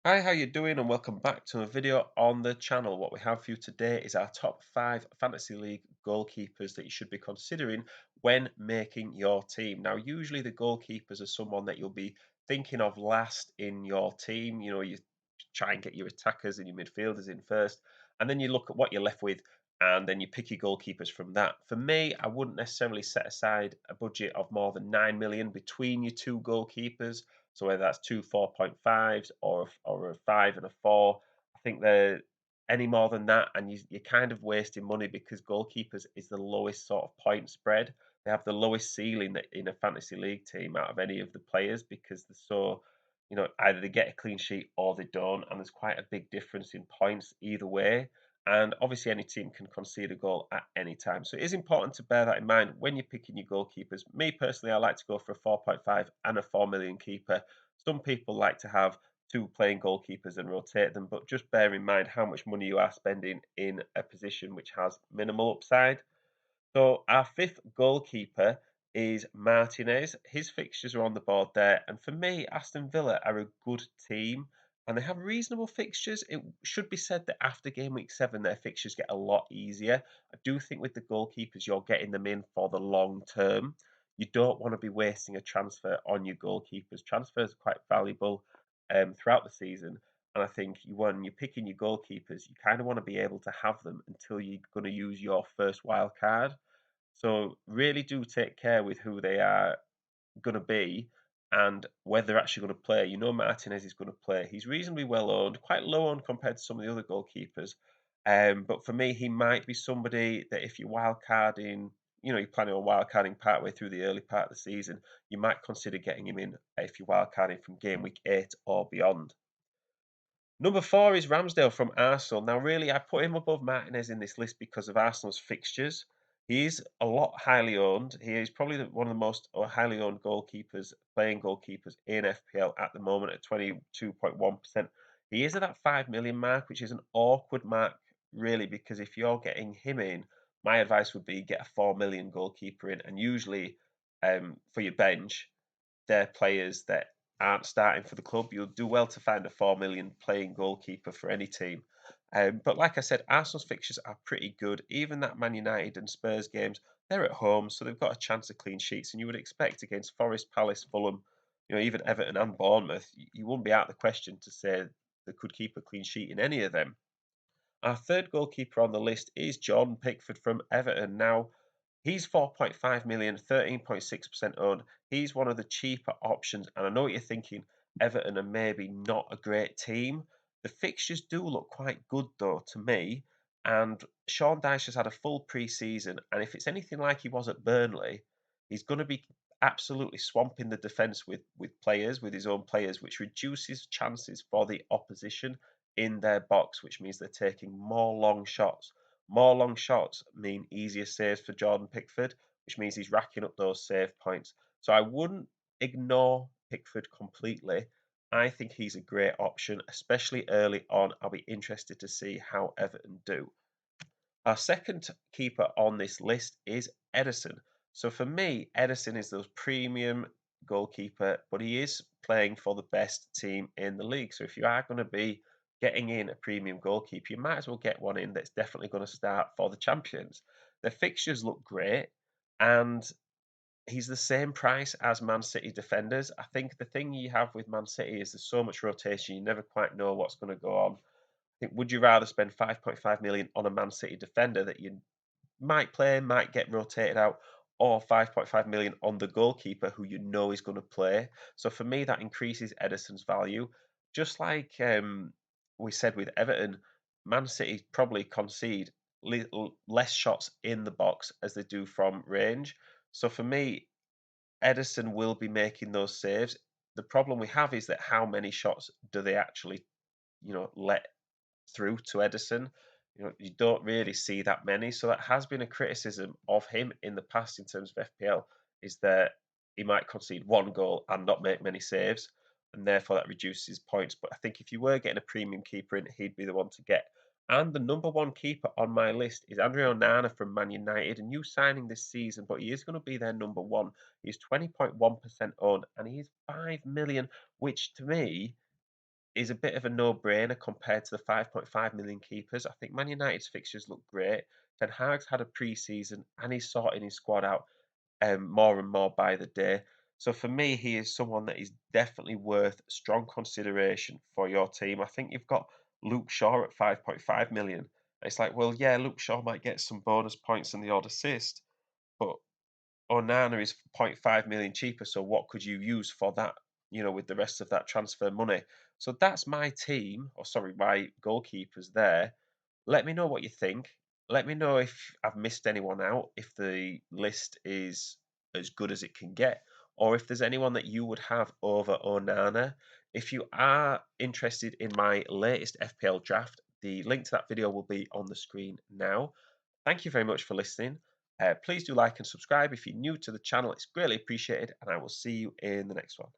Hi, how you doing? And welcome back to a video on the channel. What we have for you today is our top 5 fantasy league goalkeepers that you should be considering when making your team. Now, usually the goalkeepers are someone that you'll be thinking of last in your team. You try and get your attackers and your midfielders in first, and then you look at what you're left with, and then you pick your goalkeepers from that. For me, I wouldn't necessarily set aside a budget of more than 9 million between your two goalkeepers. So whether that's two 4.5s or a 5 and a 4, I think they're any more than that, and you're kind of wasting money because goalkeepers is the lowest sort of point spread. They have the lowest ceiling in a fantasy league team out of any of the players because they're so, either they get a clean sheet or they don't, and there's quite a big difference in points either way. And obviously, any team can concede a goal at any time. So it is important to bear that in mind when you're picking your goalkeepers. Me personally, I like to go for a 4.5 and a 4 million keeper. Some people like to have two playing goalkeepers and rotate them, but just bear in mind how much money you are spending in a position which has minimal upside. So our fifth goalkeeper is Martinez. His fixtures are on the board there, and for me, Aston Villa are a good team, and they have reasonable fixtures. It should be said that after game week 7, their fixtures get a lot easier. I do think with the goalkeepers, you're getting them in for the long term. You don't want to be wasting a transfer on your goalkeepers. Transfers are quite valuable throughout the season, and I think when you're picking your goalkeepers, you kind of want to be able to have them until you're going to use your first wild card. So really do take care with who they are going to be and whether they're actually going to play. You know Martinez is going to play. He's reasonably well owned, quite low owned compared to some of the other goalkeepers. But for me, he might be somebody that if you're wildcarding, you're planning on wildcarding partway through the early part of the season, you might consider getting him in if you're wildcarding from game week 8 or beyond. Number 4 is Ramsdale from Arsenal. Now, really, I put him above Martinez in this list because of Arsenal's fixtures. He is a lot highly owned. He is probably one of the most highly owned goalkeepers, playing goalkeepers in FPL at the moment at 22.1%. He is at that 5 million mark, which is an awkward mark, really, because if you're getting him in, my advice would be get a 4 million goalkeeper in. And usually, for your bench, they're players that aren't starting for the club. You'll do well to find a 4 million playing goalkeeper for any team. But like I said, Arsenal's fixtures are pretty good. Even that Man United and Spurs games, they're at home, so they've got a chance of clean sheets. And you would expect against Forest, Palace, Fulham, even Everton and Bournemouth, you wouldn't be out of the question to say they could keep a clean sheet in any of them. Our third goalkeeper on the list is Jordan Pickford from Everton. Now, he's 4.5 million, 13.6% owned. He's one of the cheaper options. And I know what you're thinking, Everton are maybe not a great team. The fixtures do look quite good, though, to me. And Sean Dyche has had a full pre-season. And if it's anything like he was at Burnley, he's going to be absolutely swamping the defence with his own players, which reduces chances for the opposition in their box, which means they're taking more long shots. More long shots mean easier saves for Jordan Pickford, which means he's racking up those save points. So I wouldn't ignore Pickford completely. I think he's a great option, especially early on. I'll be interested to see how Everton do. Our second keeper on this list is Edison. So for me, Edison is the premium goalkeeper, but he is playing for the best team in the league. So if you are going to be getting in a premium goalkeeper, you might as well get one in that's definitely going to start for the champions. The fixtures look great, and he's the same price as Man City defenders. I think the thing you have with Man City is there's so much rotation, you never quite know what's going to go on. Think, would you rather spend 5.5 million on a Man City defender that you might play, might get rotated out, or 5.5 million on the goalkeeper who you know is going to play? So for me, that increases Edison's value. Just like we said with Everton, Man City probably concede less shots in the box as they do from range. So for me, Edison will be making those saves. The problem we have is that how many shots do they actually, let through to Edison. You don't really see that many. So that has been a criticism of him in the past in terms of FPL, is that he might concede one goal and not make many saves, and therefore that reduces points. But I think if you were getting a premium keeper in, he'd be the one to get. And the number one keeper on my list is Andre Onana from Man United, a new signing this season, but he is going to be their number one. He's 20.1% owned, and he is 5 million, which to me is a bit of a no-brainer compared to the 5.5 million keepers. I think Man United's fixtures look great. Ten Hag's had a pre-season and he's sorting his squad out more and more by the day. So for me, he is someone that is definitely worth strong consideration for your team. I think you've got Luke Shaw at 5.5 million. It's like, well, yeah, Luke Shaw might get some bonus points in the odd assist, but Onana is 0.5 million cheaper. So what could you use for that? With the rest of that transfer money. So that's my team, or sorry, my goalkeepers there. Let me know what you think. Let me know if I've missed anyone out, if the list is as good as it can get, or if there's anyone that you would have over Onana. If you are interested in my latest FPL draft, the link to that video will be on the screen now. Thank you very much for listening. Please do like and subscribe if you're new to the channel. It's greatly appreciated, and I will see you in the next one.